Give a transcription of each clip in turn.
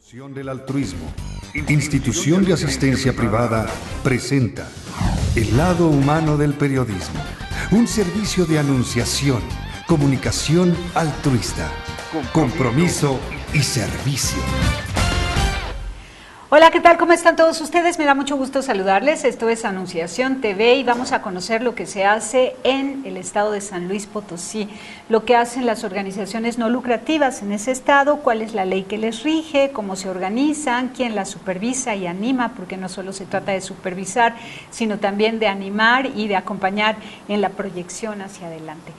Fundación del Altruismo, institución de asistencia privada, presenta El lado humano del periodismo, un servicio de anunciación, comunicación altruista, compromiso y servicio. Hola, ¿qué tal? ¿Cómo están todos ustedes? Me da mucho gusto saludarles. Esto es Anunciación TV y vamos a conocer lo que se hace en el estado de San Luis Potosí, lo que hacen las organizaciones no lucrativas en ese estado, cuál es la ley que les rige, cómo se organizan, quién las supervisa y anima, porque no solo se trata de supervisar, sino también de animar y de acompañar en la proyección hacia adelante.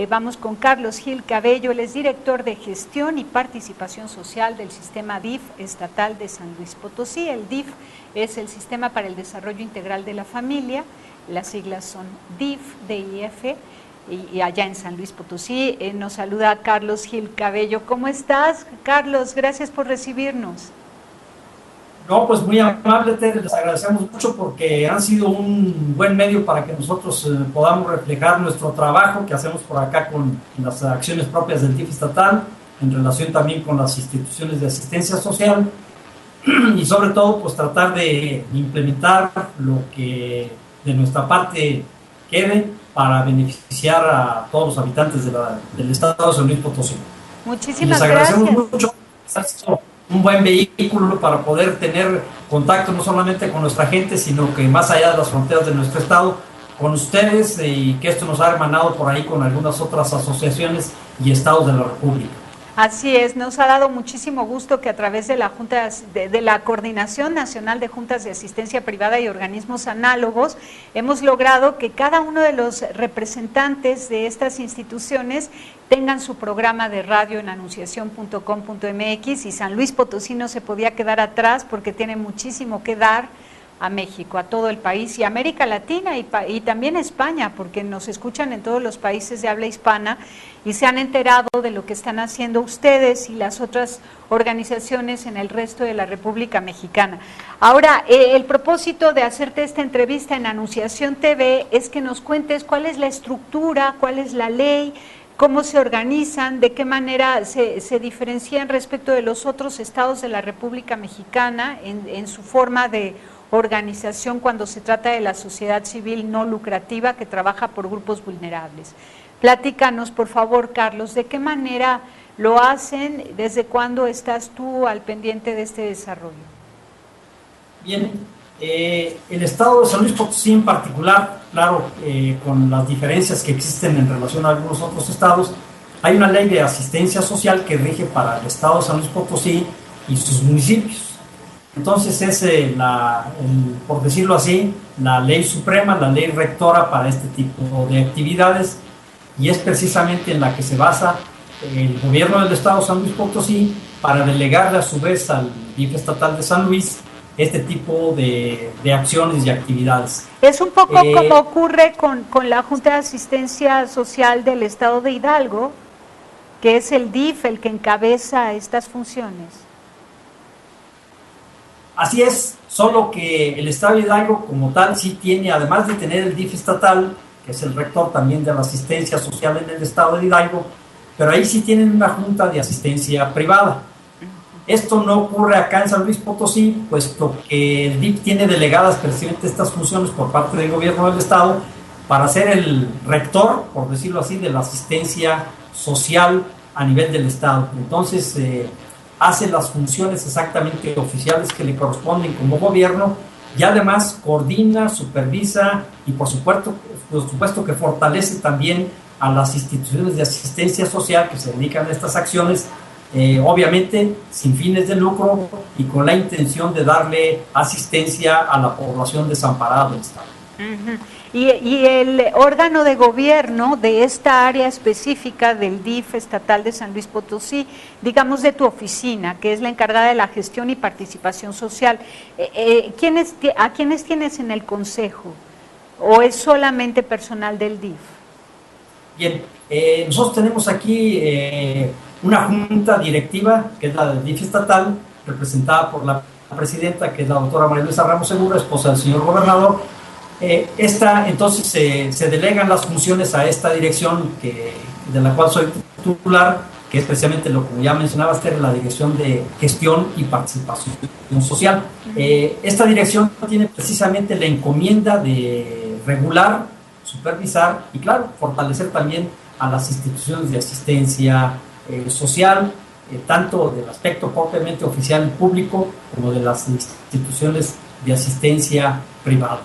Vamos con Carlos Gil Cabello, él es director de Gestión y Participación Social del Sistema DIF estatal de San Luis Potosí. El DIF es el Sistema para el Desarrollo Integral de la Familia, las siglas son DIF, DIF, y allá en San Luis Potosí nos saluda Carlos Gil Cabello. ¿Cómo estás, Carlos? Gracias por recibirnos. No, pues muy amable, Tere, les agradecemos mucho porque han sido un buen medio para que nosotros podamos reflejar nuestro trabajo que hacemos por acá con las acciones propias del DIF estatal, en relación también con las instituciones de asistencia social y sobre todo pues tratar de implementar lo que de nuestra parte quede para beneficiar a todos los habitantes del estado de San Luis Potosí. Muchísimas gracias. Les agradecemos gracias. mucho. Un buen vehículo para poder tener contacto no solamente con nuestra gente, sino que más allá de las fronteras de nuestro estado, con ustedes, y que esto nos ha hermanado por ahí con algunas otras asociaciones y estados de la República. Así es, nos ha dado muchísimo gusto que a través de la Junta de la Coordinación Nacional de Juntas de Asistencia Privada y organismos análogos hemos logrado que cada uno de los representantes de estas instituciones tengan su programa de radio en anunciación.com.mx, y San Luis Potosí no se podía quedar atrás porque tiene muchísimo que dar a México, a todo el país y América Latina y también España, porque nos escuchan en todos los países de habla hispana y se han enterado de lo que están haciendo ustedes y las otras organizaciones en el resto de la República Mexicana. Ahora, el propósito de hacerte esta entrevista en Anunciación TV es que nos cuentes cuál es la estructura, cuál es la ley, cómo se organizan, de qué manera se diferencian respecto de los otros estados de la República Mexicana en su forma de organización cuando se trata de la sociedad civil no lucrativa que trabaja por grupos vulnerables. Platícanos, por favor, Carlos, ¿de qué manera lo hacen? ¿Desde cuándo estás tú al pendiente de este desarrollo? Bien, el estado de San Luis Potosí en particular, claro, con las diferencias que existen en relación a algunos otros estados, hay una ley de asistencia social que rige para el estado de San Luis Potosí y sus municipios. Entonces es, por decirlo así, la ley suprema, la ley rectora para este tipo de actividades, y es precisamente en la que se basa el gobierno del estado de San Luis Potosí para delegarle a su vez al DIF estatal de San Luis este tipo de acciones y actividades. Es un poco como ocurre con la Junta de Asistencia Social del estado de Hidalgo, que es el DIF el que encabeza estas funciones. Así es, solo que el estado de Hidalgo como tal sí tiene, además de tener el DIF estatal, que es el rector también de la asistencia social en el estado de Hidalgo, pero ahí sí tienen una junta de asistencia privada. Esto no ocurre acá en San Luis Potosí, puesto que el DIF tiene delegadas precisamente estas funciones por parte del gobierno del estado para ser el rector, por decirlo así, de la asistencia social a nivel del estado. Entonces, hace las funciones exactamente oficiales que le corresponden como gobierno y además coordina, supervisa y por supuesto que fortalece también a las instituciones de asistencia social que se dedican a estas acciones, obviamente sin fines de lucro y con la intención de darle asistencia a la población desamparada del estado. Uh-huh. Y el órgano de gobierno de esta área específica del DIF estatal de San Luis Potosí, digamos de tu oficina, que es la encargada de la gestión y participación social, ¿a quiénes tienes en el consejo? ¿O es solamente personal del DIF? Bien, nosotros tenemos aquí una junta directiva, que es la del DIF estatal, representada por la presidenta, que es la doctora María Luisa Ramos Segura, esposa del señor gobernador. Entonces se delegan las funciones a esta dirección de la cual soy titular, que es precisamente lo que ya mencionaba Esther, la Dirección de Gestión y Participación Social. Esta dirección tiene precisamente la encomienda de regular, supervisar y, claro, fortalecer también a las instituciones de asistencia social, tanto del aspecto propiamente oficial y público como de las instituciones de asistencia privada.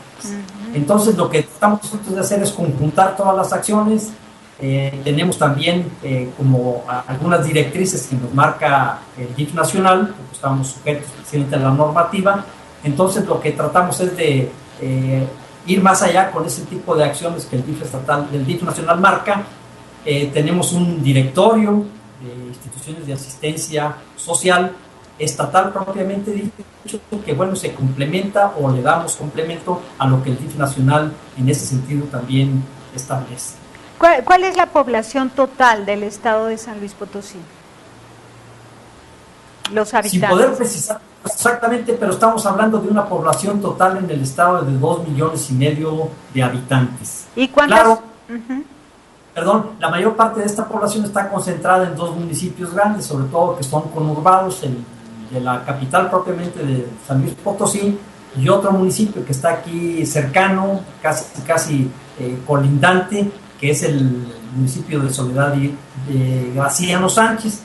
Entonces, lo que estamos nosotros de hacer es conjuntar todas las acciones. Tenemos también como algunas directrices que nos marca el DIF nacional, porque estamos sujetos precisamente a la normativa. Entonces, lo que tratamos es de ir más allá con ese tipo de acciones que el DIF nacional marca. Tenemos un directorio de instituciones de asistencia social estatal propiamente dicho, que bueno, se complementa o le damos complemento a lo que el DIF nacional en ese sentido también establece. ¿Cuál es la población total del estado de San Luis Potosí? Los habitantes. Sin poder precisar exactamente, pero estamos hablando de una población total en el estado de 2,5 millones de habitantes. ¿Y cuántas? Claro, perdón, la mayor parte de esta población está concentrada en 2 municipios grandes, sobre todo que son conurbados, de la capital propiamente de San Luis Potosí, y otro municipio que está aquí cercano, casi colindante, que es el municipio de Soledad de Graciano Sánchez.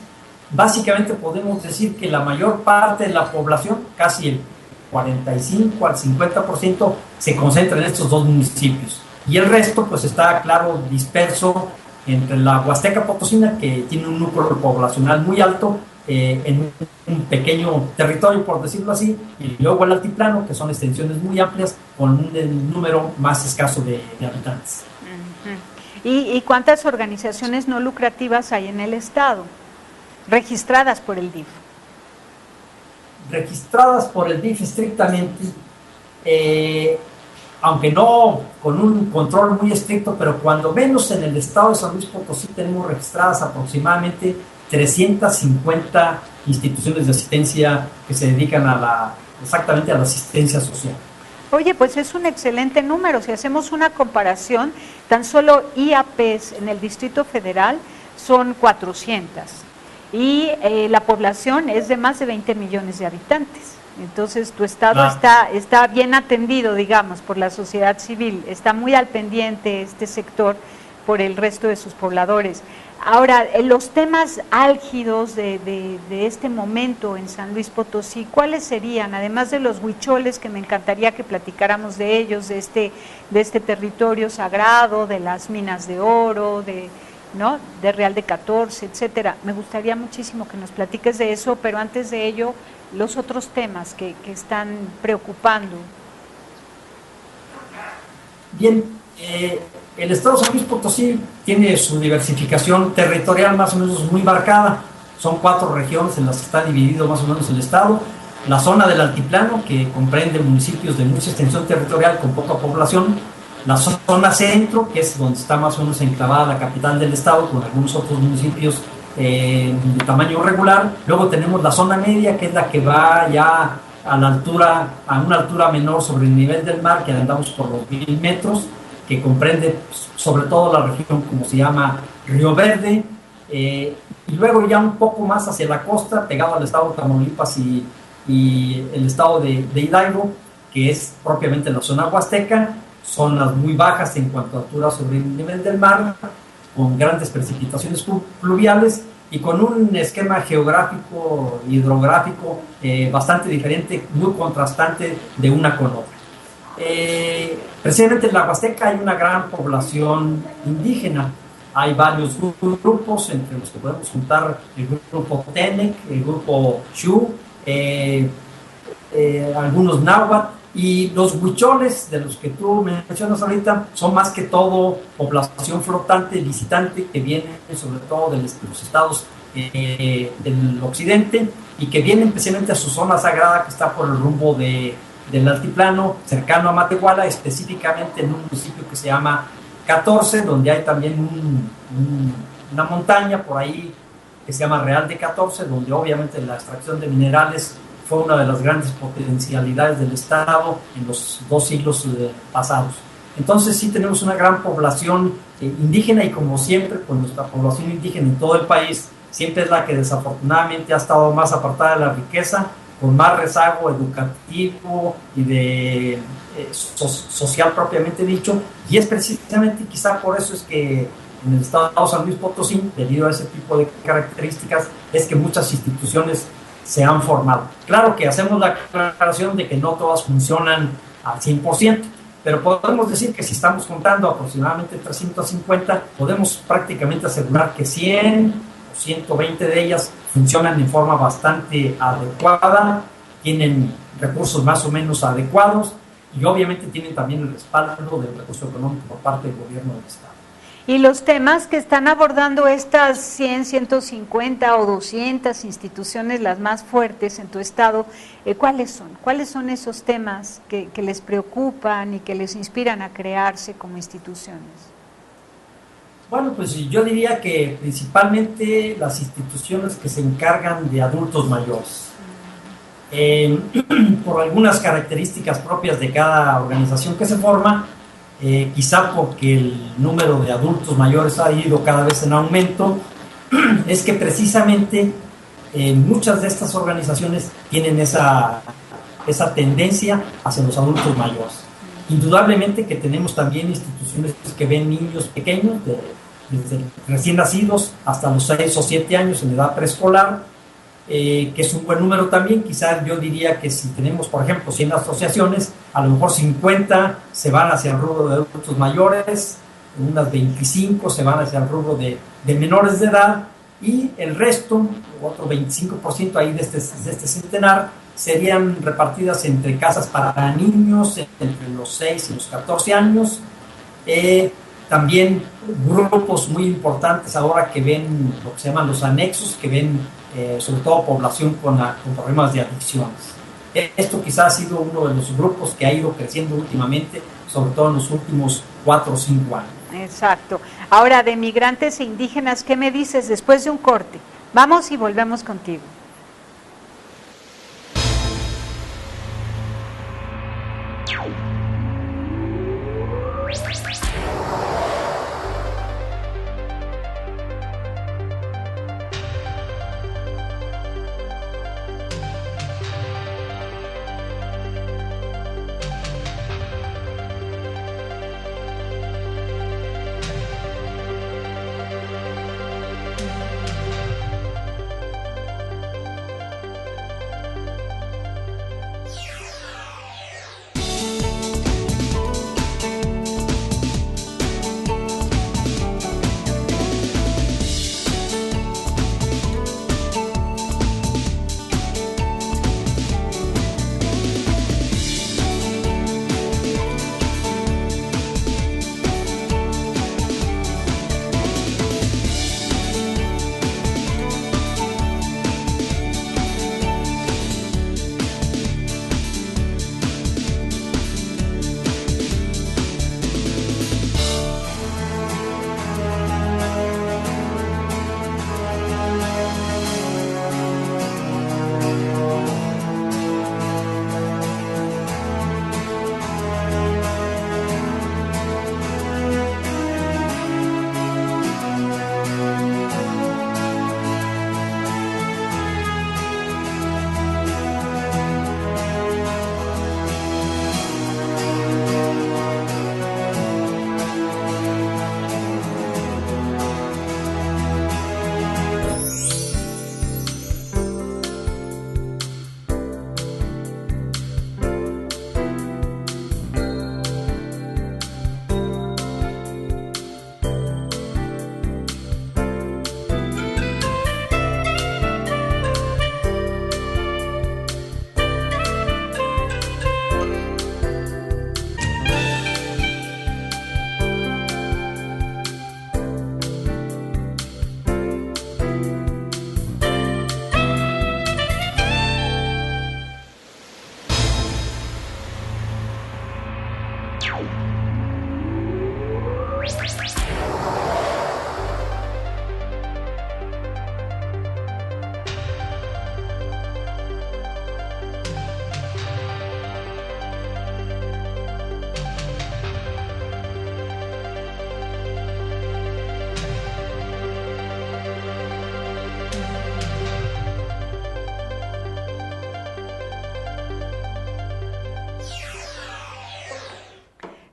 Básicamente podemos decir que la mayor parte de la población, casi el 45 al 50%, se concentra en estos 2 municipios. Y el resto, pues está, claro, disperso entre la Huasteca Potosina, que tiene un núcleo poblacional muy alto, en un pequeño territorio, por decirlo así, y luego el altiplano, que son extensiones muy amplias, con un número más escaso de habitantes. ¿Y cuántas organizaciones no lucrativas hay en el estado, registradas por el DIF? Registradas por el DIF estrictamente, aunque no con un control muy estricto, pero cuando menos en el estado de San Luis Potosí tenemos registradas aproximadamente 350 instituciones de asistencia que se dedican exactamente a la asistencia social. Oye, pues es un excelente número. Si hacemos una comparación, tan solo IAPs en el Distrito Federal son 400 y la población es de más de 20 millones de habitantes. Entonces tu estado está bien atendido, digamos, por la sociedad civil, está muy al pendiente este sector por el resto de sus pobladores. Ahora, los temas álgidos de este momento en San Luis Potosí, ¿cuáles serían? Además de los huicholes, que me encantaría que platicáramos de ellos, de este territorio sagrado, de las minas de oro, de Real de 14, etcétera. Me gustaría muchísimo que nos platiques de eso, pero antes de ello, los otros temas que están preocupando. Bien, el estado de San Luis Potosí tiene su diversificación territorial más o menos muy marcada. Son 4 regiones en las que está dividido más o menos el estado. La zona del altiplano, que comprende municipios de mucha extensión territorial con poca población. La zona centro, que es donde está más o menos enclavada la capital del estado, con algunos otros municipios de tamaño regular. Luego tenemos la zona media, que es la que va ya a una altura menor sobre el nivel del mar, que andamos por los 1000 metros, que comprende sobre todo la región como se llama Río Verde, y luego ya un poco más hacia la costa, pegado al estado de Tamaulipas y el estado de Hidalgo, que es propiamente la zona huasteca, zonas muy bajas en cuanto a altura sobre el nivel del mar, con grandes precipitaciones pluviales y con un esquema geográfico, hidrográfico bastante diferente, muy contrastante de una con otra. Precisamente en la Huasteca hay una gran población indígena. Hay varios grupos, entre los que podemos juntar el grupo Tenec, el grupo Xu, algunos náhuatl, y los huicholes, de los que tú mencionas ahorita, son más que todo población flotante, visitante, que viene sobre todo de los estados del occidente y que vienen especialmente a su zona sagrada, que está por el rumbo del altiplano, cercano a Matehuala, específicamente en un municipio que se llama 14, donde hay también una montaña por ahí que se llama Real de 14, donde obviamente la extracción de minerales fue una de las grandes potencialidades del estado en los 2 siglos pasados. Entonces sí tenemos una gran población indígena, y como siempre, pues nuestra población indígena en todo el país siempre es la que desafortunadamente ha estado más apartada de la riqueza, con más rezago educativo y de social propiamente dicho, y es precisamente quizá por eso es que en el estado de San Luis Potosí, debido a ese tipo de características, es que muchas instituciones se han formado. Claro que hacemos la aclaración de que no todas funcionan al 100%, pero podemos decir que si estamos contando aproximadamente 350, podemos prácticamente asegurar que 100 o 120 de ellas funcionan en forma bastante adecuada, tienen recursos más o menos adecuados y obviamente tienen también el respaldo del recurso económico por parte del gobierno del Estado. Y los temas que están abordando estas 100, 150 o 200 instituciones, las más fuertes en tu estado, ¿cuáles son? ¿Cuáles son esos temas que les preocupan y que les inspiran a crearse como instituciones? Bueno, pues yo diría que principalmente las instituciones que se encargan de adultos mayores. Por algunas características propias de cada organización que se forma, quizá porque el número de adultos mayores ha ido cada vez en aumento, es que precisamente muchas de estas organizaciones tienen esa tendencia hacia los adultos mayores. Indudablemente que tenemos también instituciones que ven niños pequeños, desde recién nacidos hasta los 6 o 7 años en edad preescolar, que es un buen número también. Quizás yo diría que si tenemos, por ejemplo, 100 asociaciones, a lo mejor 50 se van hacia el rubro de adultos mayores, unas 25 se van hacia el rubro de menores de edad, y el resto, otro 25% ahí de este centenar, serían repartidas entre casas para niños entre los 6 y los 14 años. También grupos muy importantes ahora que ven lo que se llaman los anexos, que ven sobre todo población con problemas de adicciones. Esto quizás ha sido uno de los grupos que ha ido creciendo últimamente, sobre todo en los últimos 4 o 5 años. Exacto. Ahora, de migrantes e indígenas, ¿qué me dices después de un corte? Vamos y volvemos contigo.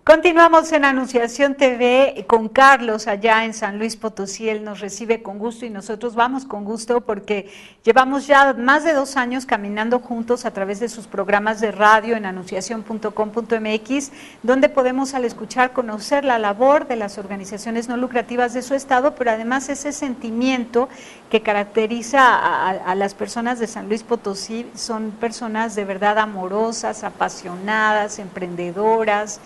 Continuamos en Anunciación TV con Carlos allá en San Luis Potosí. Él nos recibe con gusto y nosotros vamos con gusto porque llevamos ya más de 2 años caminando juntos a través de sus programas de radio en anunciación.com.mx, donde podemos al escuchar conocer la labor de las organizaciones no lucrativas de su estado, pero además ese sentimiento que caracteriza a las personas de San Luis Potosí. Son personas de verdad amorosas, apasionadas, emprendedoras,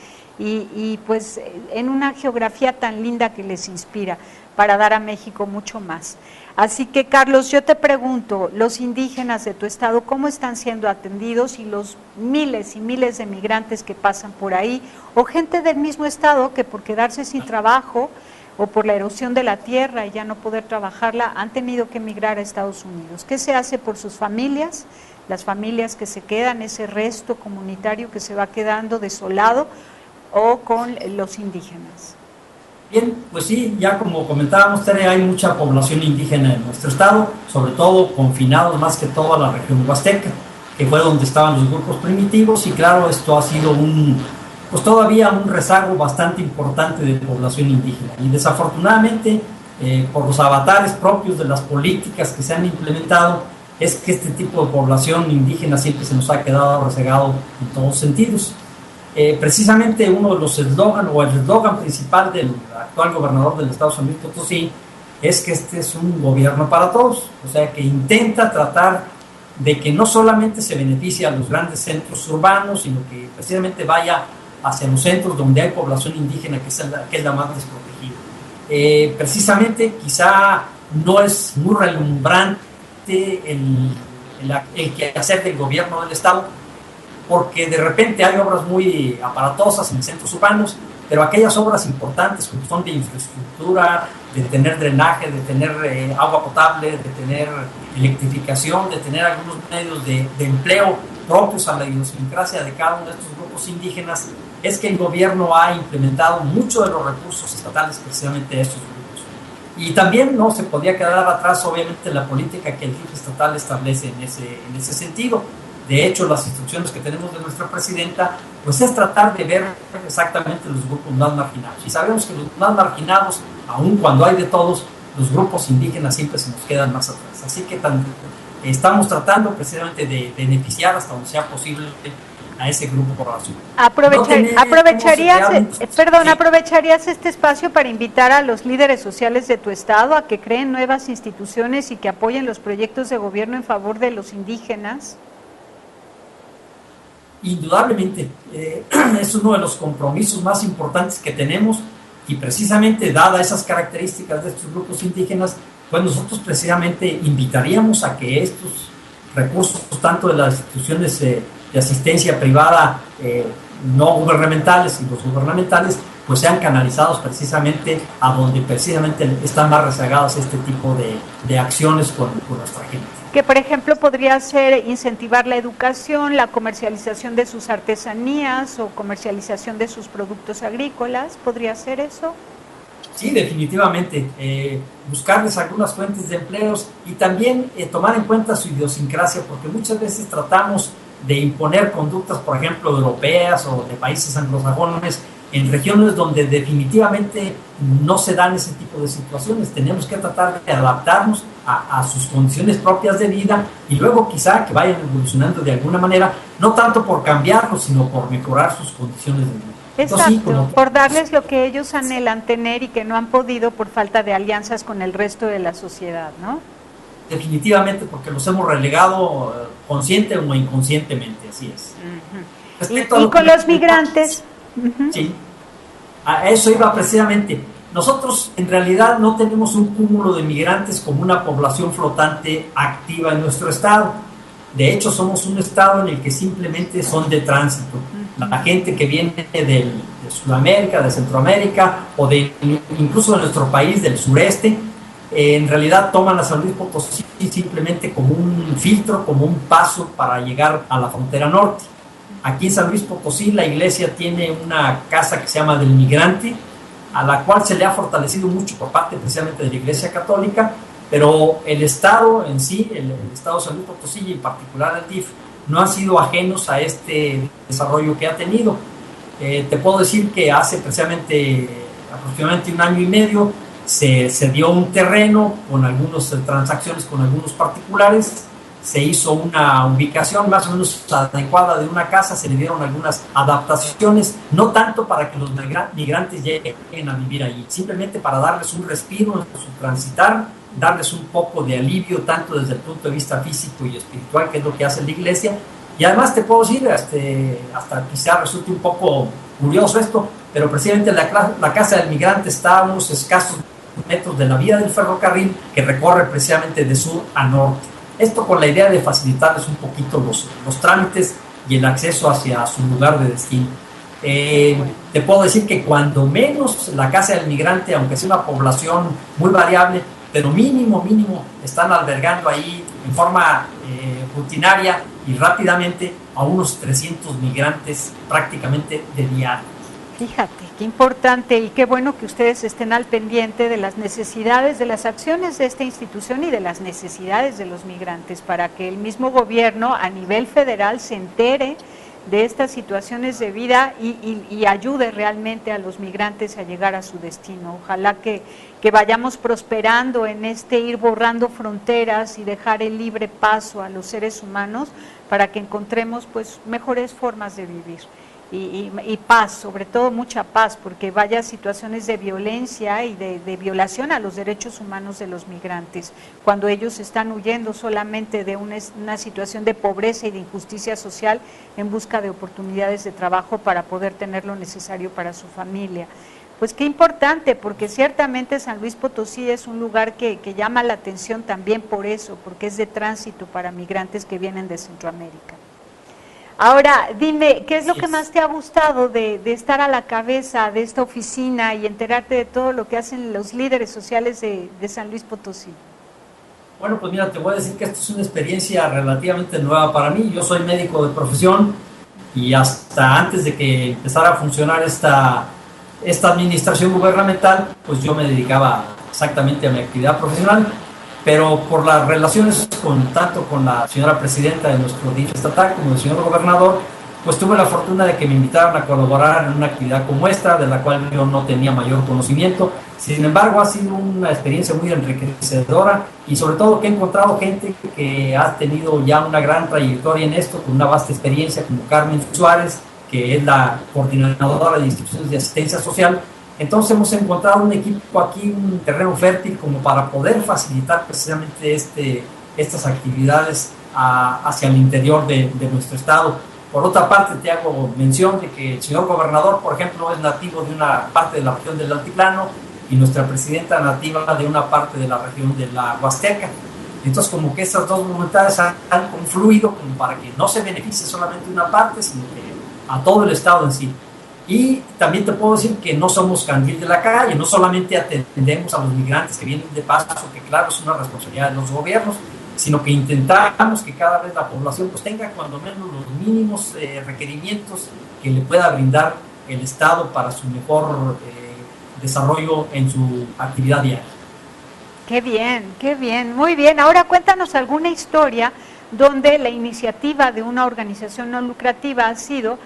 y pues en una geografía tan linda que les inspira para dar a México mucho más. Así que, Carlos, yo te pregunto, los indígenas de tu estado, ¿cómo están siendo atendidos? Y los miles y miles de migrantes que pasan por ahí, o gente del mismo estado que por quedarse sin trabajo o por la erosión de la tierra y ya no poder trabajarla, han tenido que emigrar a Estados Unidos. ¿Qué se hace por sus familias? Las familias que se quedan, ese resto comunitario que se va quedando desolado, o con los indígenas. Bien, pues sí, ya como comentábamos, Tere, hay mucha población indígena en nuestro estado, sobre todo confinados más que todo a la región huasteca, que fue donde estaban los grupos primitivos, y claro, esto ha sido pues todavía un rezago bastante importante de población indígena, y desafortunadamente por los avatares propios de las políticas que se han implementado, es que este tipo de población indígena siempre se nos ha quedado rezagado en todos sentidos. Precisamente uno de los eslogan o el eslogan principal del actual gobernador del estado de San Luis Potosí es que este es un gobierno para todos, o sea que intenta tratar de que no solamente se beneficie a los grandes centros urbanos, sino que precisamente vaya hacia los centros donde hay población indígena, que es la más desprotegida. Precisamente quizá no es muy relumbrante el quehacer del gobierno del estado, porque de repente hay obras muy aparatosas en centros urbanos, pero aquellas obras importantes como son de infraestructura, de tener drenaje, de tener agua potable, de tener electrificación, de tener algunos medios de empleo propios a la idiosincrasia de cada uno de estos grupos indígenas, es que el gobierno ha implementado mucho de los recursos estatales precisamente a estos grupos. Y también no se podía quedar atrás, obviamente, la política que el jefe estatal establece en ese sentido. De hecho, las instrucciones que tenemos de nuestra presidenta, pues es tratar de ver exactamente los grupos más marginados. Y sabemos que los más marginados, aun cuando hay de todos, los grupos indígenas siempre se nos quedan más atrás. Así que estamos tratando precisamente de beneficiar hasta donde sea posible a ese grupo poblacional. ¿Aprovecharías este espacio para invitar a los líderes sociales de tu estado a que creen nuevas instituciones y que apoyen los proyectos de gobierno en favor de los indígenas? Indudablemente, es uno de los compromisos más importantes que tenemos, y precisamente dada esas características de estos grupos indígenas, pues nosotros precisamente invitaríamos a que estos recursos, tanto de las instituciones de asistencia privada no gubernamentales y los gubernamentales, pues sean canalizados precisamente a donde precisamente están más rezagadas este tipo de acciones con nuestra gente. Que, por ejemplo, podría ser incentivar la educación, la comercialización de sus artesanías o comercialización de sus productos agrícolas. ¿Podría ser eso? Sí, definitivamente. Buscarles algunas fuentes de empleos y también tomar en cuenta su idiosincrasia, porque muchas veces tratamos de imponer conductas, por ejemplo, europeas o de países anglosajones en regiones donde definitivamente no se dan ese tipo de situaciones. Tenemos que tratar de adaptarnos a sus condiciones propias de vida, y luego quizá que vayan evolucionando de alguna manera, no tanto por cambiarlos, sino por mejorar sus condiciones de vida. Exacto, entonces, por darles lo que ellos anhelan tener y que no han podido por falta de alianzas con el resto de la sociedad, ¿no? Definitivamente, porque los hemos relegado consciente o inconscientemente, así es. Y con los migrantes. Sí, a eso iba precisamente. Nosotros en realidad no tenemos un cúmulo de migrantes como una población flotante activa en nuestro estado. De hecho, somos un estado en el que simplemente son de tránsito. La gente que viene de Sudamérica, de Centroamérica o incluso de nuestro país, del sureste, en realidad toman a San Luis Potosí simplemente como un filtro, como un paso para llegar a la frontera norte. Aquí en San Luis Potosí la iglesia tiene una casa que se llama del migrante, a la cual se le ha fortalecido mucho por parte precisamente de la Iglesia Católica, pero el Estado en sí, el Estado de San Luis Potosí y en particular el DIF, no han sido ajenos a este desarrollo que ha tenido. Te puedo decir que hace precisamente aproximadamente 1 año y medio se dio un terreno con algunas transacciones con algunos particulares, se hizo una ubicación más o menos adecuada de una casa, se le dieron algunas adaptaciones, no tanto para que los migrantes lleguen a vivir allí, simplemente para darles un respiro en su transitar, darles un poco de alivio, tanto desde el punto de vista físico y espiritual, que es lo que hace la iglesia. Y además te puedo decir, hasta quizá resulte un poco curioso esto, pero precisamente la casa del migrante está a unos escasos metros de la vía del ferrocarril que recorre precisamente de sur a norte. Esto con la idea de facilitarles un poquito los trámites y el acceso hacia su lugar de destino. Te puedo decir que cuando menos la casa del migrante, aunque sea una población muy variable, pero mínimo están albergando ahí en forma rutinaria y rápidamente a unos 300 migrantes prácticamente de diario. Fíjate, qué importante y qué bueno que ustedes estén al pendiente de las necesidades, de las acciones de esta institución y de las necesidades de los migrantes, para que el mismo gobierno a nivel federal se entere de estas situaciones de vida y ayude realmente a los migrantes a llegar a su destino. Ojalá que vayamos prosperando en ir borrando fronteras y dejar el libre paso a los seres humanos para que encontremos pues mejores formas de vivir. Y paz, sobre todo mucha paz, porque vaya situaciones de violencia y de violación a los derechos humanos de los migrantes, cuando ellos están huyendo solamente de una situación de pobreza y de injusticia social en busca de oportunidades de trabajo para poder tener lo necesario para su familia. Pues qué importante, porque ciertamente San Luis Potosí es un lugar que llama la atención también por eso, porque es de tránsito para migrantes que vienen de Centroamérica. Ahora, dime, ¿qué es lo que más te ha gustado de estar a la cabeza de esta oficina y enterarte de todo lo que hacen los líderes sociales de San Luis Potosí? Bueno, pues mira, te voy a decir que esto es una experiencia relativamente nueva para mí. Yo soy médico de profesión y hasta antes de que empezara a funcionar esta administración gubernamental, pues yo me dedicaba exactamente a mi actividad profesional. Pero por las relaciones tanto con la señora presidenta de nuestro DIF estatal como el señor gobernador, pues tuve la fortuna de que me invitaron a colaborar en una actividad como esta, de la cual yo no tenía mayor conocimiento. Sin embargo, ha sido una experiencia muy enriquecedora y sobre todo que he encontrado gente que ha tenido ya una gran trayectoria en esto, con una vasta experiencia, como Carmen Suárez, que es la coordinadora de instituciones de asistencia social. Entonces hemos encontrado un equipo aquí, un terreno fértil como para poder facilitar precisamente estas actividades hacia el interior de nuestro estado. Por otra parte, te hago mención de que el señor gobernador, por ejemplo, es nativo de una parte de la región del Altiplano y nuestra presidenta nativa de una parte de la región de la Huasteca. Entonces, como que esas dos voluntades han confluido como para que no se beneficie solamente una parte, sino que a todo el estado en sí. Y también te puedo decir que no somos candil de la calle, no solamente atendemos a los migrantes que vienen de paso, que claro es una responsabilidad de los gobiernos, sino que intentamos que cada vez la población pues tenga cuando menos los mínimos requerimientos que le pueda brindar el Estado para su mejor desarrollo en su actividad diaria. Qué bien, muy bien. Ahora cuéntanos alguna historia donde la iniciativa de una organización no lucrativa ha sido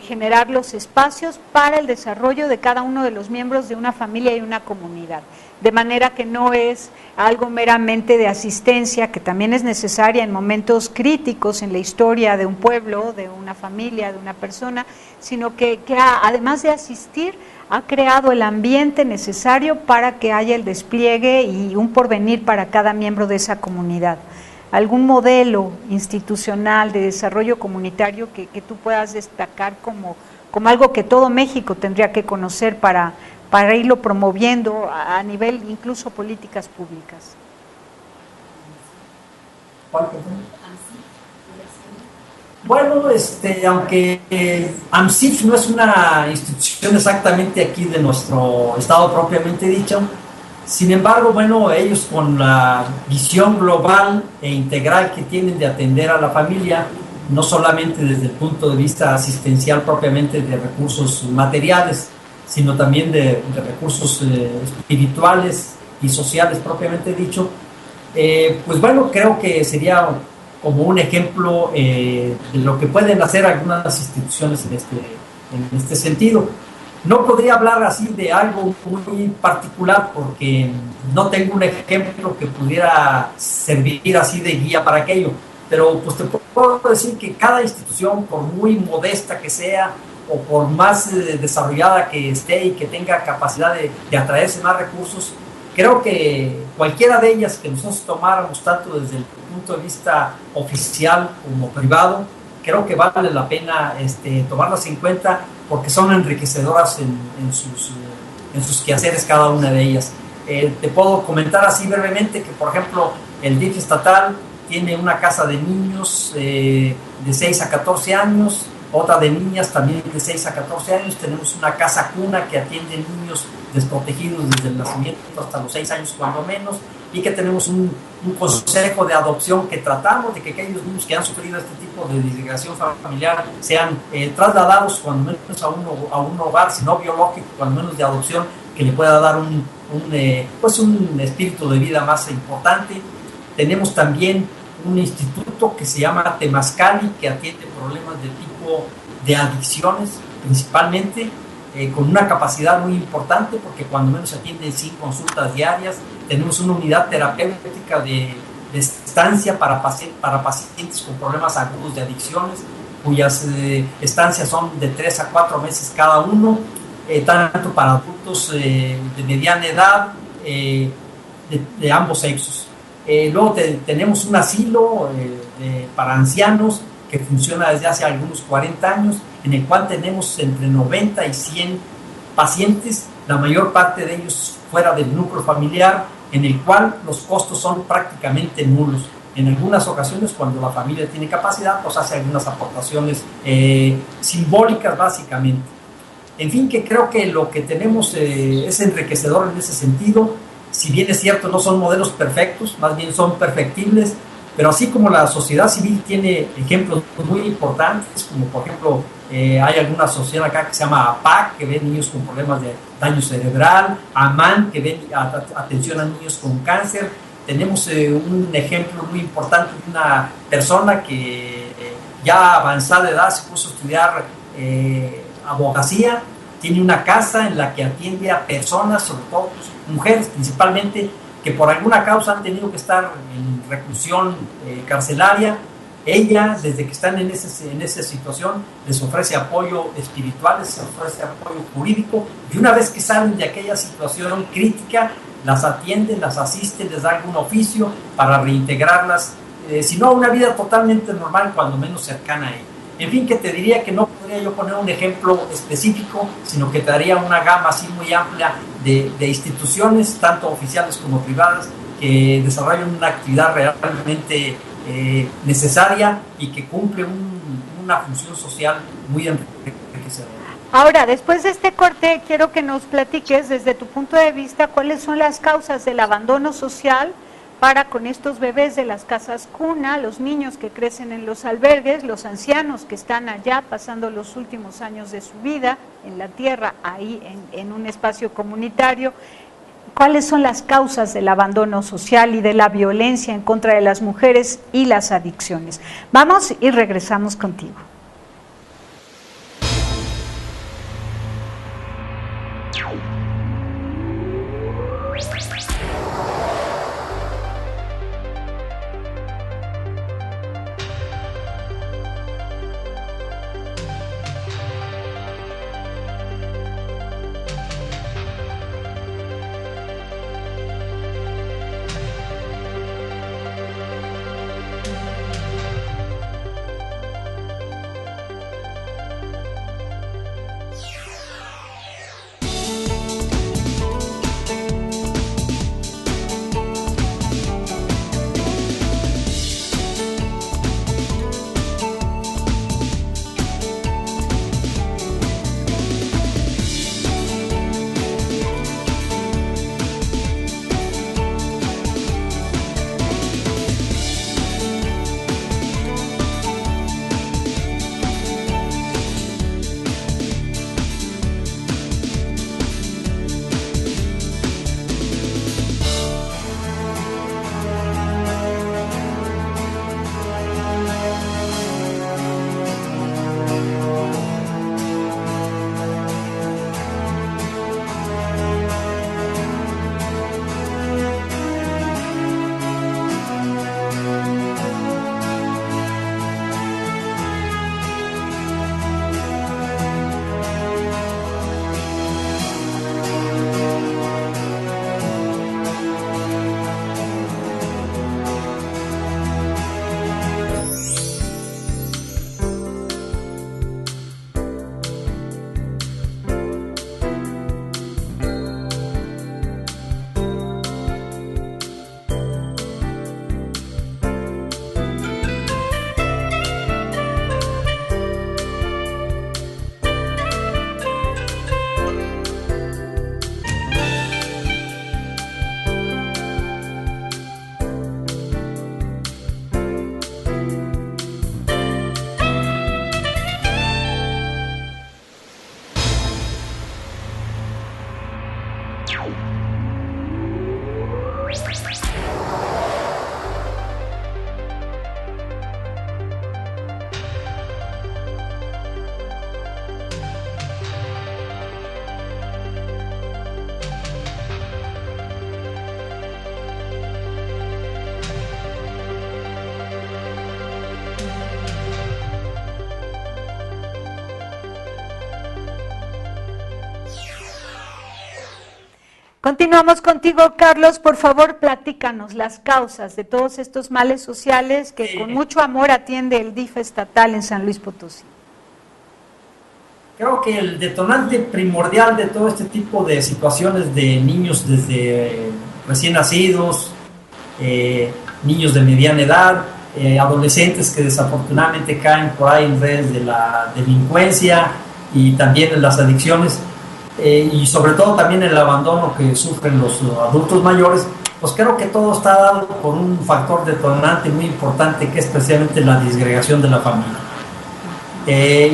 generar los espacios para el desarrollo de cada uno de los miembros de una familia y una comunidad, de manera que no es algo meramente de asistencia, que también es necesaria en momentos críticos en la historia de un pueblo, de una familia, de una persona, sino que además de asistir, ha creado el ambiente necesario para que haya el despliegue y un porvenir para cada miembro de esa comunidad. ¿Algún modelo institucional de desarrollo comunitario que tú puedas destacar como algo que todo México tendría que conocer para irlo promoviendo a nivel incluso políticas públicas? Bueno, aunque AMSIF no es una institución exactamente aquí de nuestro estado propiamente dicho, sin embargo, bueno, ellos con la visión global e integral que tienen de atender a la familia, no solamente desde el punto de vista asistencial propiamente de recursos materiales, sino también de recursos espirituales y sociales propiamente dicho, pues bueno, creo que sería como un ejemplo de lo que pueden hacer algunas instituciones en este sentido. No podría hablar así de algo muy particular porque no tengo un ejemplo que pudiera servir así de guía para aquello, pero pues te puedo decir que cada institución, por muy modesta que sea o por más desarrollada que esté y que tenga capacidad de atraerse más recursos, creo que cualquiera de ellas que nosotros tomáramos, tanto desde el punto de vista oficial como privado, creo que vale la pena tomarlas en cuenta porque son enriquecedoras en sus quehaceres cada una de ellas. Te puedo comentar así brevemente que, por ejemplo, el DIF estatal tiene una casa de niños de 6 a 14 años, otra de niñas también de 6 a 14 años, tenemos una casa cuna que atiende niños desprotegidos desde el nacimiento hasta los 6 años cuando menos, y que tenemos un consejo de adopción que tratamos de que aquellos niños que han sufrido este tipo de disgregación familiar sean trasladados cuando menos a un hogar, si no biológico, cuando menos de adopción, que le pueda dar un espíritu de vida más importante. Tenemos también un instituto que se llama Temazcali, que atiende problemas de tipo de adicciones principalmente, con una capacidad muy importante porque cuando menos se atienden 5 consultas diarias. Tenemos una unidad terapéutica de estancia para pacientes con problemas agudos de adicciones, cuyas estancias son de 3 a 4 meses cada uno, tanto para adultos de mediana edad, de ambos sexos. Luego tenemos un asilo para ancianos que funciona desde hace algunos 40 años, en el cual tenemos entre 90 y 100 pacientes, la mayor parte de ellos fuera del núcleo familiar, en el cual los costos son prácticamente nulos. En algunas ocasiones, cuando la familia tiene capacidad, pues hace algunas aportaciones simbólicas básicamente. En fin, que creo que lo que tenemos es enriquecedor en ese sentido. Si bien es cierto, no son modelos perfectos, más bien son perfectibles, pero así como la sociedad civil tiene ejemplos muy importantes, como por ejemplo, hay alguna asociación acá que se llama APAC, que ve niños con problemas de daño cerebral, AMAN, que ve atención a niños con cáncer. Tenemos un ejemplo muy importante de una persona que ya avanzada de edad se puso a estudiar abogacía, tiene una casa en la que atiende a personas, sobre todo mujeres principalmente, que por alguna causa han tenido que estar en reclusión carcelaria. Ella, desde que están en esa situación, les ofrece apoyo espiritual, les ofrece apoyo jurídico, y una vez que salen de aquella situación crítica, las atienden, las asisten, les da algún oficio para reintegrarlas, si no a una vida totalmente normal, cuando menos cercana a ella. En fin, que te diría que no podría yo poner un ejemplo específico, sino que te daría una gama así muy amplia de instituciones, tanto oficiales como privadas, que desarrollan una actividad realmente necesaria y que cumple una función social muy enriquecedora. Ahora, después de este corte, quiero que nos platiques desde tu punto de vista cuáles son las causas del abandono social para con estos bebés de las casas cuna, los niños que crecen en los albergues, los ancianos que están allá pasando los últimos años de su vida en la tierra, ahí en un espacio comunitario. ¿Cuáles son las causas del abandono social y de la violencia en contra de las mujeres y las adicciones? Vamos y regresamos contigo. Continuamos contigo, Carlos. Por favor, platícanos las causas de todos estos males sociales que con mucho amor atiende el DIF estatal en San Luis Potosí. Creo que el detonante primordial de todo este tipo de situaciones de niños desde recién nacidos, niños de mediana edad, adolescentes que desafortunadamente caen por ahí en redes de la delincuencia y también en las adicciones, y sobre todo también el abandono que sufren los adultos mayores, pues creo que todo está dado por un factor detonante muy importante, que es precisamente la disgregación de la familia.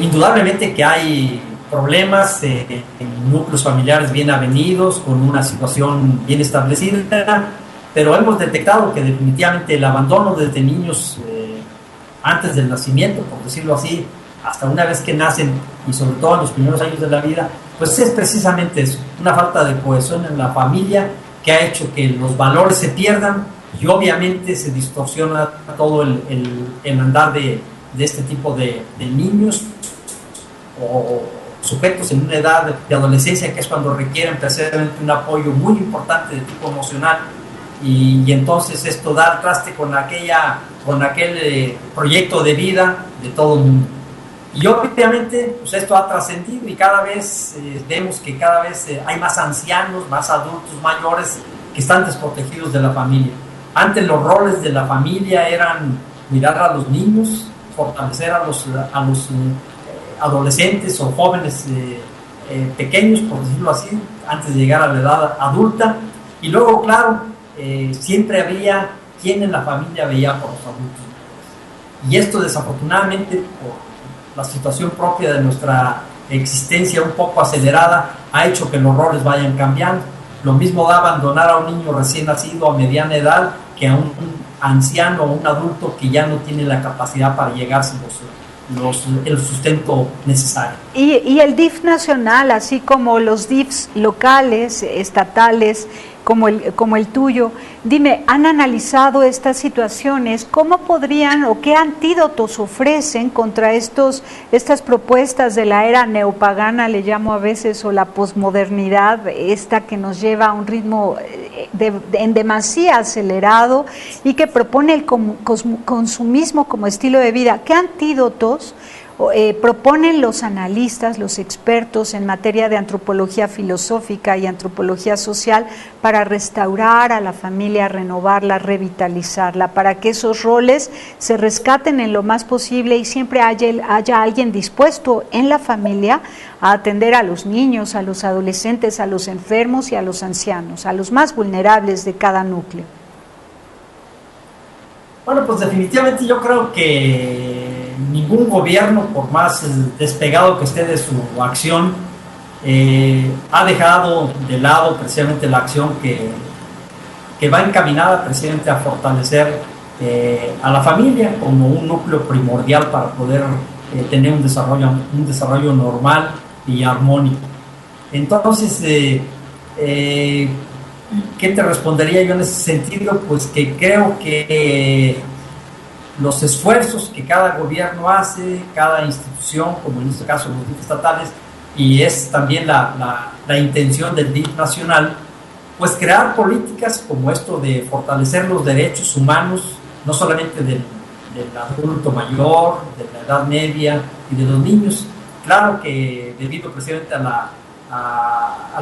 Indudablemente que hay problemas en núcleos familiares bien avenidos, con una situación bien establecida, pero hemos detectado que definitivamente el abandono desde niños antes del nacimiento, por decirlo así, hasta una vez que nacen y sobre todo en los primeros años de la vida, pues es precisamente eso, una falta de cohesión en la familia que ha hecho que los valores se pierdan y obviamente se distorsiona todo el andar de este tipo de niños o sujetos en una edad de adolescencia, que es cuando requieren precisamente un apoyo muy importante de tipo emocional, y entonces esto da al traste con aquel proyecto de vida de todo el mundo. Y obviamente pues esto ha trascendido y cada vez vemos que cada vez hay más ancianos, más adultos mayores que están desprotegidos de la familia. Antes los roles de la familia eran cuidar a los niños, fortalecer a los adolescentes o jóvenes pequeños, por decirlo así, antes de llegar a la edad adulta, y luego, claro, siempre había quien en la familia veía por los adultos. Y esto desafortunadamente, por la situación propia de nuestra existencia un poco acelerada, ha hecho que los roles vayan cambiando. Lo mismo da abandonar a un niño recién nacido a mediana edad que a un anciano o un adulto que ya no tiene la capacidad para llegarse el sustento necesario. Y el DIF nacional, así como los DIFs locales, estatales, como el tuyo, dime, ¿han analizado estas situaciones? ¿Cómo podrían o qué antídotos ofrecen contra estas propuestas de la era neopagana, le llamo a veces, o la posmodernidad, esta que nos lleva a un ritmo en demasía acelerado y que propone el consumismo como estilo de vida? ¿Qué antídotos proponen los analistas, los expertos en materia de antropología filosófica y antropología social para restaurar a la familia, renovarla, revitalizarla, para que esos roles se rescaten en lo más posible y siempre haya alguien dispuesto en la familia a atender a los niños, a los adolescentes, a los enfermos y a los ancianos, a los más vulnerables de cada núcleo? Bueno, pues definitivamente yo creo que ningún gobierno, por más despegado que esté de su acción, ha dejado de lado precisamente la acción que va encaminada precisamente a fortalecer a la familia como un núcleo primordial para poder tener un desarrollo normal y armónico. Entonces, ¿qué te respondería yo en ese sentido? Pues que creo que los esfuerzos que cada gobierno hace, cada institución, como en este caso los DIF estatales, y es también la intención del DIF nacional, pues crear políticas como esto de fortalecer los derechos humanos, no solamente del adulto mayor, de la edad media y de los niños. Claro que debido precisamente a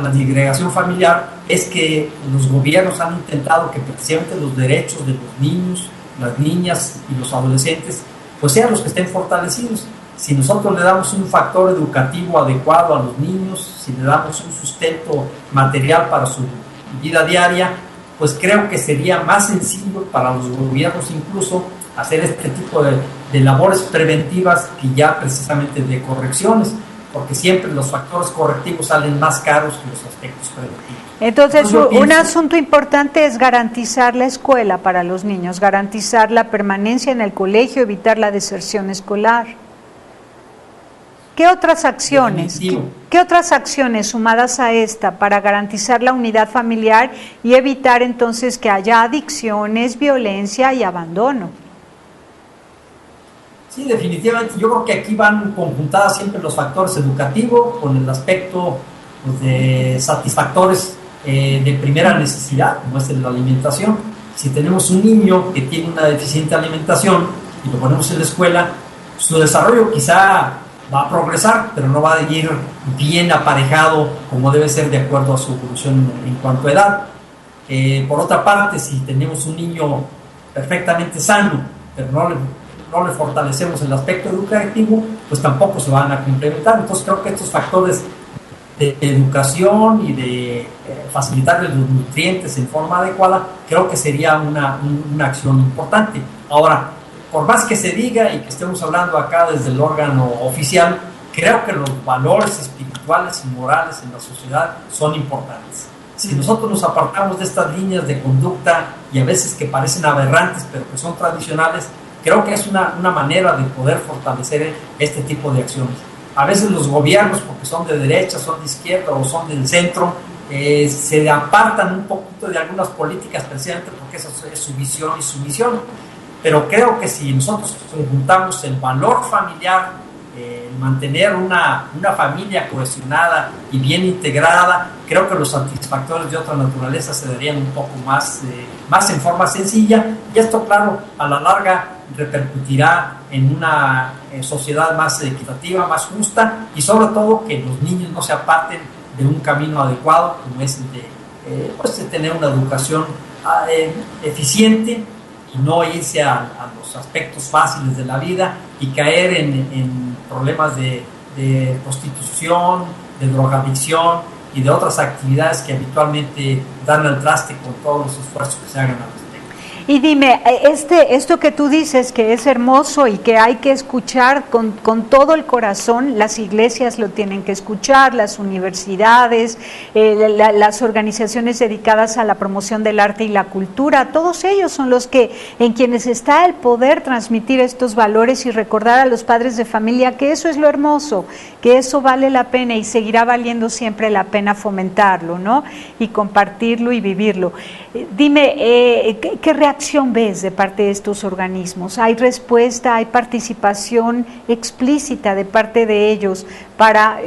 la disgregación familiar, es que los gobiernos han intentado que precisamente los derechos de los niños, las niñas y los adolescentes pues sean los que estén fortalecidos. Si nosotros le damos un factor educativo adecuado a los niños, si le damos un sustento material para su vida diaria, pues creo que sería más sencillo para los gobiernos incluso hacer este tipo de labores preventivas que ya precisamente de correcciones, porque siempre los factores correctivos salen más caros que los aspectos preventivos. Entonces, un asunto importante es garantizar la escuela para los niños, garantizar la permanencia en el colegio, evitar la deserción escolar. ¿Qué otras acciones? ¿Qué otras acciones sumadas a esta para garantizar la unidad familiar y evitar entonces que haya adicciones, violencia y abandono? Sí, definitivamente. Yo creo que aquí van conjuntadas siempre los factores educativos con el aspecto pues, de satisfactores de primera necesidad, como es la alimentación. Si tenemos un niño que tiene una deficiente alimentación y lo ponemos en la escuela, su desarrollo quizá va a progresar, pero no va a ir bien aparejado como debe ser de acuerdo a su evolución en cuanto a edad. Por otra parte, si tenemos un niño perfectamente sano, pero no le fortalecemos el aspecto educativo, pues tampoco se van a complementar. Entonces creo que estos factores de educación y de facilitarle los nutrientes en forma adecuada, creo que sería una acción importante. Ahora, por más que se diga y que estemos hablando acá desde el órgano oficial, creo que los valores espirituales y morales en la sociedad son importantes. Si nosotros nos apartamos de estas líneas de conducta y a veces que parecen aberrantes pero que son tradicionales, creo que es una manera de poder fortalecer este tipo de acciones. A veces los gobiernos, porque son de derecha, son de izquierda o son del centro, se apartan un poquito de algunas políticas precisamente porque esa es su visión y su misión. Pero creo que si nosotros conjuntamos el valor familiar, mantener una familia cohesionada y bien integrada, creo que los satisfactores de otra naturaleza se darían un poco más en forma sencilla, y esto, claro, a la larga repercutirá en una sociedad más equitativa, más justa, y sobre todo que los niños no se aparten de un camino adecuado, como es el de tener una educación eficiente, y no irse a los aspectos fáciles de la vida y caer en problemas de prostitución, de drogadicción y de otras actividades que habitualmente dan al traste con todos los esfuerzos que se hagan al respecto. Y dime, esto que tú dices que es hermoso y que hay que escuchar con todo el corazón, las iglesias lo tienen que escuchar, las universidades, las organizaciones dedicadas a la promoción del arte y la cultura, todos ellos son los que, en quienes está el poder transmitir estos valores y recordar a los padres de familia que eso es lo hermoso, que eso vale la pena y seguirá valiendo siempre la pena fomentarlo, ¿no? Y compartirlo y vivirlo. Dime, ¿qué reacción ves de parte de estos organismos? ¿Hay respuesta, hay participación explícita de parte de ellos para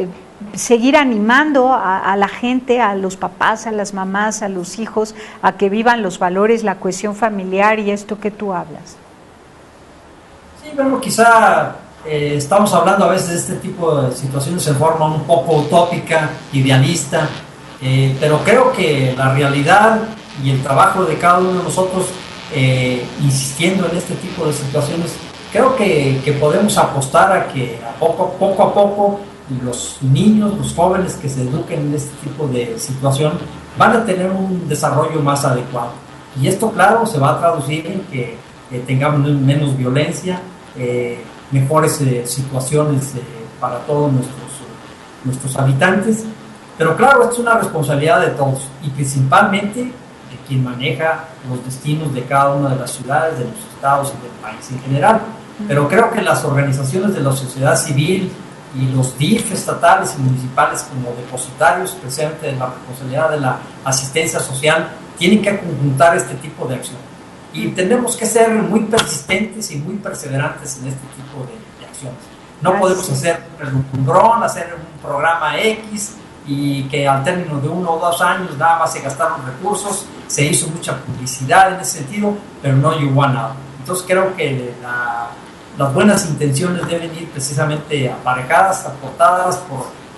seguir animando a la gente, a los papás, a las mamás, a los hijos, a que vivan los valores, la cohesión familiar y esto que tú hablas? Sí, bueno, quizá estamos hablando a veces de este tipo de situaciones en forma un poco utópica, idealista, pero creo que la realidad y el trabajo de cada uno de nosotros, insistiendo en este tipo de situaciones, creo que podemos apostar a que poco a poco los niños, los jóvenes que se eduquen en este tipo de situación van a tener un desarrollo más adecuado. Y esto, claro, se va a traducir en que tengamos menos violencia, mejores situaciones para todos nuestros habitantes. Pero claro, esto es una responsabilidad de todos y principalmente quien maneja los destinos de cada una de las ciudades, de los estados y del país en general. Pero creo que las organizaciones de la sociedad civil y los DIF estatales y municipales como depositarios, especialmente de la responsabilidad de la asistencia social, tienen que conjuntar este tipo de acción. Y tenemos que ser muy persistentes y muy perseverantes en este tipo de acciones. No podemos hacer un relumbrón, hacer un programa X y que al término de 1 o 2 años nada más se gastaron recursos, se hizo mucha publicidad en ese sentido, pero no llegó a nada. Entonces creo que las buenas intenciones deben ir precisamente aparejadas, aportadas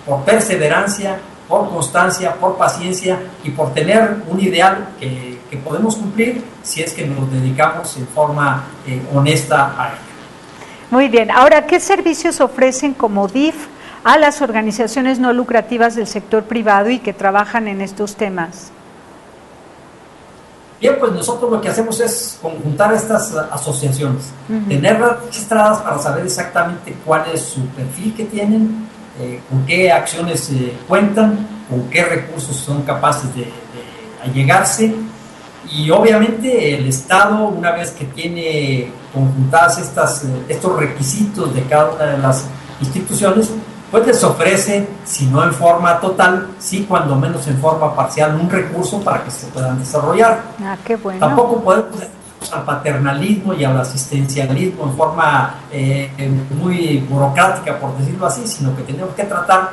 por perseverancia, por constancia, por paciencia y por tener un ideal que podemos cumplir si es que nos dedicamos en forma honesta a ello. Muy bien, ahora, ¿qué servicios ofrecen como DIF a las organizaciones no lucrativas del sector privado y que trabajan en estos temas? Bien, pues nosotros lo que hacemos es conjuntar estas asociaciones, tenerlas registradas para saber exactamente cuál es su perfil que tienen, con qué acciones cuentan, con qué recursos son capaces de allegarse, y obviamente el Estado, una vez que tiene conjuntadas estos requisitos de cada una de las instituciones, pues les ofrece, si no en forma total, sí cuando menos en forma parcial, un recurso para que se puedan desarrollar. Ah, qué bueno. Tampoco podemos dedicarnos al paternalismo y al asistencialismo en forma muy burocrática, por decirlo así, sino que tenemos que tratar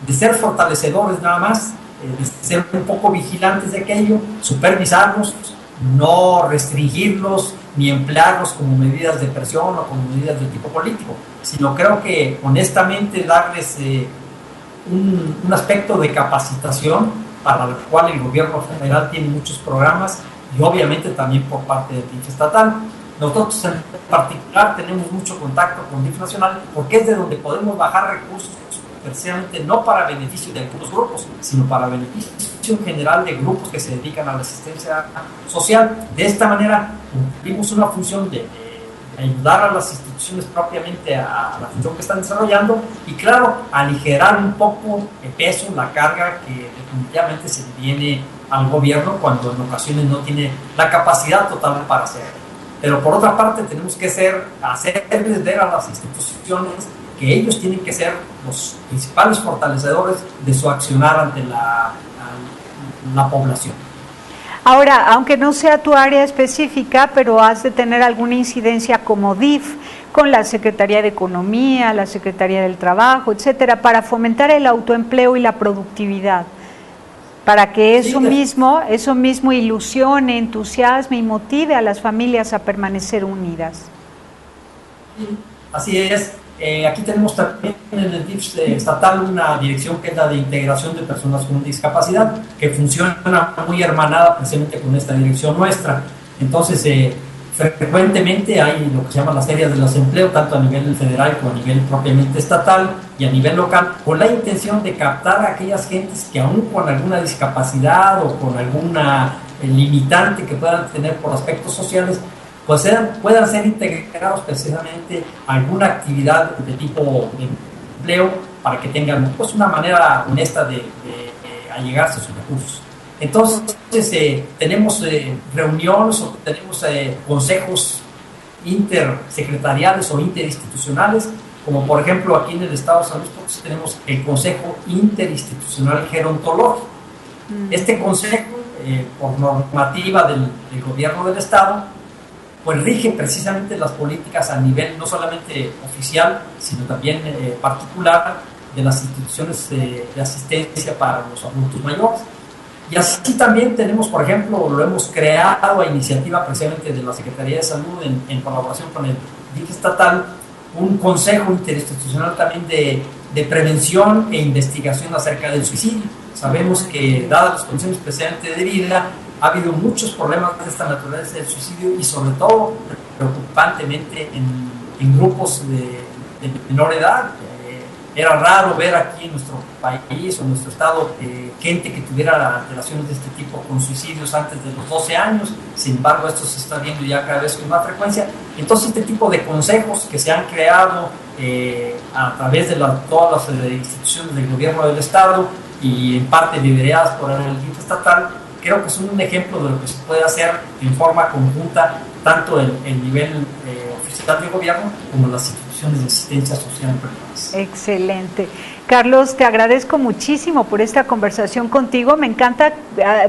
de ser fortalecedores nada más de ser un poco vigilantes de aquello, supervisarlos, no restringirlos ni emplearlos como medidas de presión o como medidas de tipo político, sino creo que honestamente darles un aspecto de capacitación para el cual el gobierno federal tiene muchos programas y obviamente también por parte del DIF estatal. Nosotros en particular tenemos mucho contacto con DIF nacional porque es de donde podemos bajar recursos precisamente no para beneficio de algunos grupos, sino para beneficio en general de grupos que se dedican a la asistencia social. De esta manera cumplimos una función de ayudar a las instituciones propiamente a la función que están desarrollando y claro, aligerar un poco el peso, la carga que definitivamente se le viene al gobierno cuando en ocasiones no tiene la capacidad total para hacerlo. Pero por otra parte tenemos que hacerles ver a las instituciones que ellos tienen que ser los principales fortalecedores de su accionar ante la población. Ahora, aunque no sea tu área específica, pero has de tener alguna incidencia como DIF con la Secretaría de Economía, la Secretaría del Trabajo, etcétera, para fomentar el autoempleo y la productividad, para que eso mismo ilusione, entusiasme y motive a las familias a permanecer unidas. Sí, así es. Aquí tenemos también en el DIF estatal una dirección que es la de integración de personas con discapacidad, que funciona muy hermanada precisamente con esta dirección nuestra. Entonces, frecuentemente hay lo que se llama las ferias de desempleo, tanto a nivel federal como a nivel propiamente estatal y a nivel local, con la intención de captar a aquellas gentes que aún con alguna discapacidad o con alguna limitante que puedan tener por aspectos sociales, pues puedan ser integrados precisamente a alguna actividad de tipo de empleo para que tengan pues, una manera honesta de allegarse a sus recursos. Entonces, tenemos reuniones o tenemos consejos intersecretariales o interinstitucionales, como por ejemplo aquí en el Estado de San Luis Potosí tenemos el Consejo Interinstitucional Gerontológico. Este consejo, por normativa del gobierno del Estado, pues rige precisamente las políticas a nivel no solamente oficial, sino también particular de las instituciones de asistencia para los adultos mayores. Y así también tenemos, por ejemplo, lo hemos creado a iniciativa precisamente de la Secretaría de Salud en colaboración con el DIF estatal, un consejo interinstitucional también de prevención e investigación acerca del suicidio. Sabemos que, dadas las condiciones precisamente de vida, ha habido muchos problemas de esta naturaleza del suicidio y sobre todo preocupantemente en grupos de menor edad. Era raro ver aquí en nuestro país o en nuestro estado gente que tuviera alteraciones de este tipo con suicidios antes de los 12 años. Sin embargo, esto se está viendo ya cada vez con más frecuencia. Entonces, este tipo de consejos que se han creado a través de todas las instituciones del gobierno del estado y en parte lideradas por el DIF estatal, creo que son un ejemplo de lo que se puede hacer en forma conjunta, tanto el nivel oficial de gobierno como las instituciones de asistencia social privadas. Excelente. Carlos, te agradezco muchísimo por esta conversación contigo. Me encanta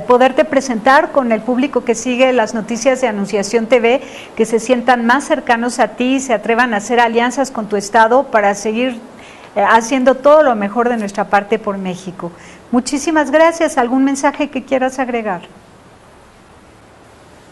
poderte presentar con el público que sigue las noticias de Anunciación TV, que se sientan más cercanos a ti, se atrevan a hacer alianzas con tu estado para seguir haciendo todo lo mejor de nuestra parte por México. Muchísimas gracias. ¿Algún mensaje que quieras agregar?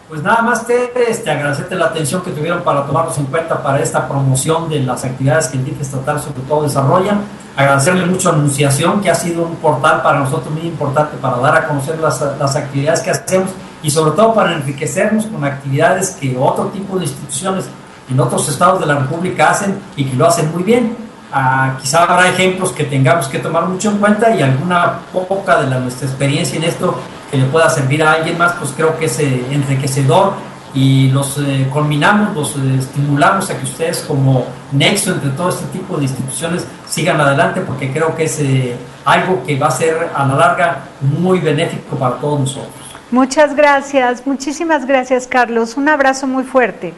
Pues nada más agradecerte la atención que tuvieron para tomarnos en cuenta para esta promoción de las actividades que el DIF estatal sobre todo desarrolla. Agradecerle mucho a Anunciación, que ha sido un portal para nosotros muy importante para dar a conocer las actividades que hacemos y sobre todo para enriquecernos con actividades que otro tipo de instituciones en otros estados de la República hacen y que lo hacen muy bien. Quizá habrá ejemplos que tengamos que tomar mucho en cuenta y alguna poca de nuestra experiencia en esto que le pueda servir a alguien más, pues creo que es enriquecedor y los culminamos, los estimulamos a que ustedes como nexo entre todo este tipo de instituciones sigan adelante, porque creo que es algo que va a ser a la larga muy benéfico para todos nosotros. Muchas gracias, muchísimas gracias, Carlos. Un abrazo muy fuerte.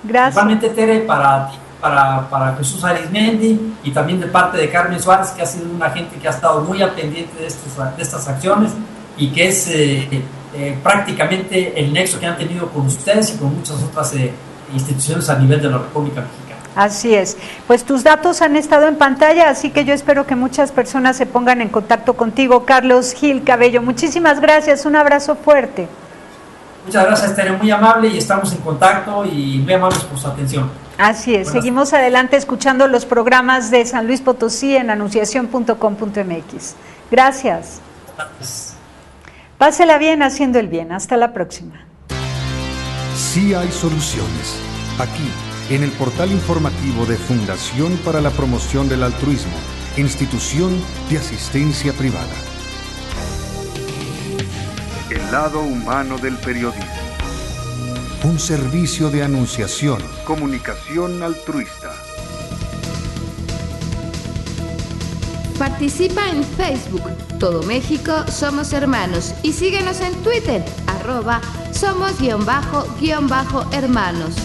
Gracias. Igualmente, Tere, para ti, para Jesús Arizmendi y también de parte de Carmen Suárez, que ha sido una gente que ha estado muy al pendiente de estas acciones y que es prácticamente el nexo que han tenido con ustedes y con muchas otras instituciones a nivel de la República Mexicana. Así es. Pues tus datos han estado en pantalla, así que yo espero que muchas personas se pongan en contacto contigo. Carlos Gil Cabello, muchísimas gracias, un abrazo fuerte. Muchas gracias, Tere, muy amable, y estamos en contacto y muy amables por su atención. Así es, seguimos adelante escuchando los programas de San Luis Potosí en anunciación.com.mx. Gracias. Pásela bien haciendo el bien. Hasta la próxima. Sí hay soluciones. Aquí, en el portal informativo de Fundación para la Promoción del Altruismo, Institución de Asistencia Privada. El lado humano del periodismo. Un servicio de anunciación, comunicación altruista. Participa en Facebook, Todo México Somos Hermanos, y síguenos en Twitter, @somos_hermanos.